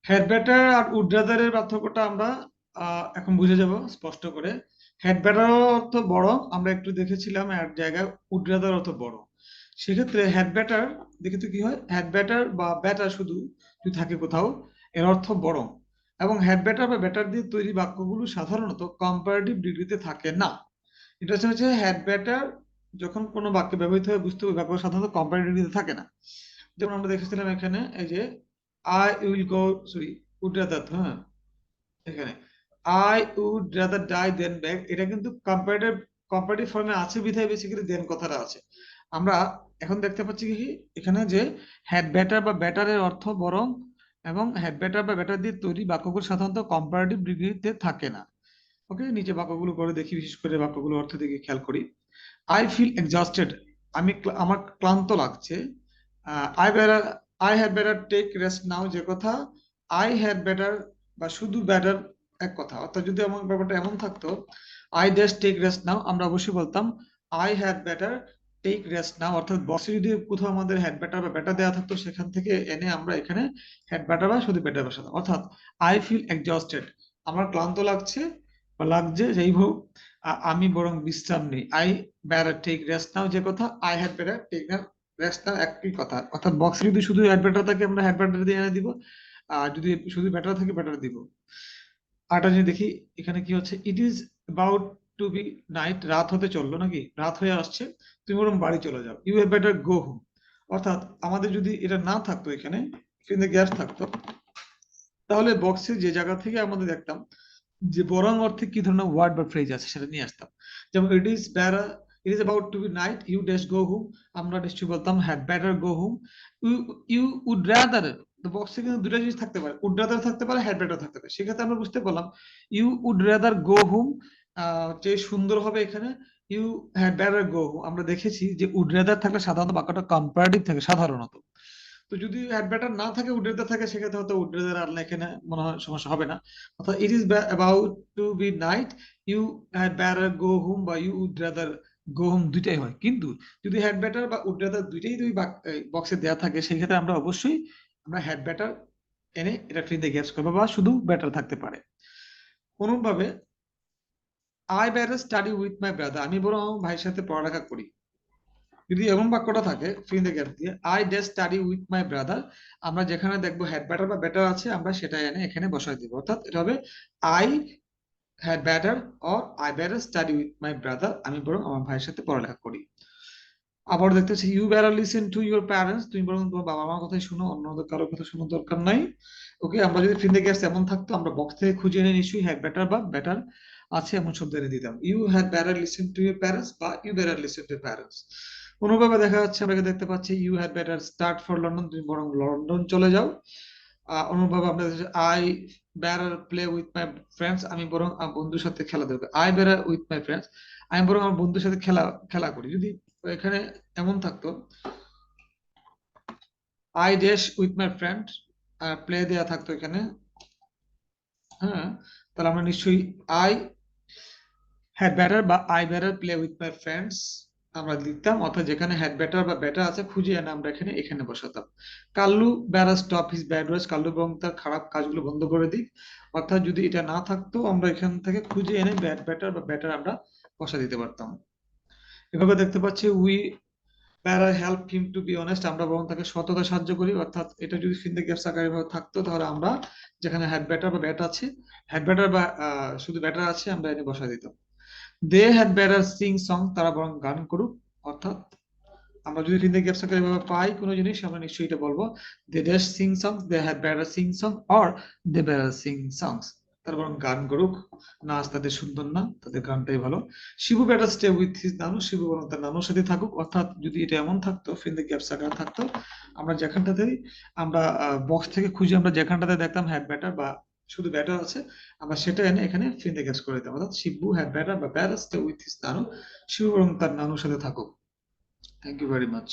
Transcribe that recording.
Had batter R would রাদারের পার্থক্যটা আমরা এখন বুঝে যাব স্পষ্ট করে। হ্যাড ব্যাটার অর্থ বড়, আমরা একটু দেখেছিলাম এক জায়গায়। উড রাদার অর্থ বড়। সেক্ষেত্রে হ্যাড ব্যাটার দেখে তো কি হয়, হ্যাড ব্যাটার বা ব্যাটার শুধু যদি থাকে কোথাও, এর অর্থ বড়। এবং হ্যাড ব্যাটার বা ব্যাটার দিয়ে তৈরি বাক্যগুলো সাধারণত কম্পারেটিভ ডিগ্রিতে থাকে না। এটা হচ্ছে হ্যাড ব্যাটার যখন কোনো বাক্যে ব্যবহৃত হয় বুঝতে হবে, বাক্য সাধারণত কম্পারেটিভ ডিগ্রিতে থাকে না। যেমন আমরা দেখেছিলাম এখানে, এই যে I will go, sorry, would rather, হ্যাঁ, এখানে I would rather die than back, এটা কিন্তু কম্পারেটিভ ফর্মে আছে বিধায় বেসিক্যালি দেন কথাটা আছে। আমরা এখন দেখতে পাচ্ছি কি এখানে, যে হ্যাড ব্যাটার বা ব্যাটারের অর্থ বরং, এবং হ্যাড ব্যাটার বা ব্যাটার দিয়ে তৈরি বাক্যগুলো সাধারণত কম্পারেটিভ ডিগ্রিতে থাকে না। ওকে, নিচে বাক্যগুলো করে দেখি, বিশেষ করে বাক্যগুলো অর্থ দিকে খেয়াল করি। আই ফিল এক্সস্টেড, আমার ক্লান্ত লাগছে। I better I had better take rest now, যে কথা আই হ্যাড বেটার বা শুধু বেটার এক কথা। অর্থাৎ যদি আমার ব্যাপারটা এমন থাকতো, I dash take rest now, আমরা অবশ্যই বলতাম I had better take rest now. অর্থাৎ বসে যদি কোথাও আমাদের হ্যাড বেটার বা বেটার দেওয়া থাকতো, সেখান থেকে এনে আমরা এখানে হ্যাড বেটার বা শুধু বেটার বসাতাম। অর্থাৎ আই ফিল এক্সস্টেড, আমার ক্লান্ত লাগছে বা লাগছে, যাই হোক, আমি বরং বিশ্রাম নেই। I better take rest now, যে কথা I had better take rest now, একই কথা। অর্থাৎ বক্সে যদি শুধু হ্যাড বেটার থাকে, আমরা হ্যাড বেটার দিয়ে এনে দিব। আর যদি শুধু বেটার থাকে, বেটার দিব। আরেকটা যদি দেখি, এখানে কি হচ্ছে, it is about to be night, রাত হতে চললো নাকি, রাত হয়ে আসছে, তুমি বরং বাড়ি চলে যাও। You have better go home. অর্থাৎ আমাদের যদি এটা না থাকতো, এখানে কিন্তু গ্যাস থাকতো, তাহলে বক্সে যে জায়গা থেকে আমাদের দেখতাম যে বরং অর্থে কি ধরনের ওয়ার্ড বা ফ্রেজ আছে সেটা নিয়ে আসতাম। যেমন it is about to be night, you dash go home, আমরা নিশ্চয়ই বলতাম had better go home. You you would rather, বক্সে কিন্তু দুটো জিনিস থাকতে পারে, উড রাদার থাকতে পারে, হ্যাড বেটার থাকতে পারে। সেক্ষেত্রে আমরা বুঝতে পারলাম you would rather go home যে সুন্দর হবে এখানে। You had better go home, আমরা দেখেছি যে উড রাদার থাকলে সাধারণত বাক্যটা কম্পারেটিভ থাকে সাধারণত। তো যদি অ্যাড ব্যাটার না থাকে, উড্রেদার থাকে, সেক্ষেত্রে হয়তো উড্রেদার আর এখানে মনে হয় সমস্যা হবে না। অর্থাৎ it is about to be night, you had better go home বা you would rather go home, দুইটাই হয়। কিন্তু যদি হ্যাড ব্যাটার বা উড রাদার দুইটাই দুই বক্সে দেওয়া থাকে, সেই ক্ষেত্রে আমরা অবশ্যই আমরা হ্যাড ব্যাটার এনে এটা ফ্রিতে গ্যাপস করবো, বা শুধু ব্যাটার থাকতে পারে। অনুরূপভাবে I batter study with my brother, আমি বরং আমার ভাইয়ের সাথে পড়ালেখা করি। যদি এমন বাক্যটা থাকে ফিল দ্য গ্যাপ দিয়ে, I day study with my brother, আমরা যেখানে দেখবো হ্যাড ব্যাটার বা বেটার আছে, আমরা সেটা এনে এখানে বসাই দিব। অর্থাৎ এটা হবে I had batter or I batter study with my brother, আমি বরং আমার ভাইয়ের সাথে পড়ালেখা করি। আবার দেখতে হচ্ছে you better listen to your parents, তুমি বরং তোমার বাবা মার কথাই শুনো, অন্য কারোর কথা শোনার দরকার নাই। ওকে, আমরা যদি ফিল দ্য গ্যাপস এমন থাকতো, আমরা বক্স থেকে খুঁজে এনে নিশ্চয়ই হ্যাড ব্যাটার বা বেটার আছে এমন শব্দ এনে দিতাম। You had better listen to your parents বা you better listen to parents. অনুভাবে দেখা যাচ্ছে, আমরা দেখতে পাচ্ছি you had better start for London, তুমি বরং লন্ডন চলে যাও। অনুভাবে আমরা I better play with my friends, আমি বরং আমার বন্ধুর সাথে খেলা দেখবো। I better with my friends, আমি বরং আমার বন্ধুর সাথে খেলা খেলা করি। যদি এখানে এমন থাকতো I dash with my friend, আর প্লে দেয়া থাকতো এখানে, হ্যাঁ, তাহলে আমরা নিশ্চয়ই আই হ্যাড বেটার বা I better play with my friends আমরা লিখতাম। অর্থাৎ যেখানে হ্যাড বেটার বা বেটার আছে খুঁজে এনে আমরা এখানে এখানে বসাতাম। Kallu better stop his bad ways, Kallu এবং তার খারাপ কাজগুলো বন্ধ করে দিক। অর্থাৎ যদি এটা না থাকতো, আমরা এখান থেকে খুঁজে এনে ব্যাড বেটার বা বেটার আমরা বসা দিতে পারতাম। এভাবে দেখতে পাচ্ছি we better help him to be honest, আমরা বরং তাকে সততা সাহায্য করি। অর্থাৎ এটা যদি ফিন দ্য গ্যাপস আকারে ভাবে থাকতো, তাহলে আমরা যেখানে হ্যাড বেটার বা ব্যাট আছে, হ্যাড বেটার বা শুধু ব্যাটার আছে, আমরা এনে বসা দিতাম। They had better sing song, তারা বরং গান করুক। অর্থাৎ আমরা যদি ফিন দ্য গ্যাপস আকারে ভাবে পাই কোনো জিনিস, আমরা নিশ্চয়ই এটা বলবো they dash sing songs, they had better sing song, or they better sing songs, তারা বরং গান করুক। নাচ তাদের সুন্দর না, তাদের গানটাই ভালো। Shibu better stay with his নানু, শিবু বরং তার নানুর সাথে থাকুক। অর্থাৎ যদি এটা এমন থাকতো, ফিন দ্য গ্যাপস আকারে থাকতো, আমরা যেখানটাতে আমরা বক্স থেকে খুঁজে আমরা যেখানটাতে দেখতাম হ্যাড ব্যাটার বা শুধু ব্যাটার আছে, আমরা সেটা এনে এখানে ফিন দ্য গ্যাপস করে দিতাম। অর্থাৎ শিবু হ্যাড ব্যাটার বা বেটার স্টে উইথ হিজ নানু, শিবু বরং তার নানুর সাথে থাকুক। Thank you very much.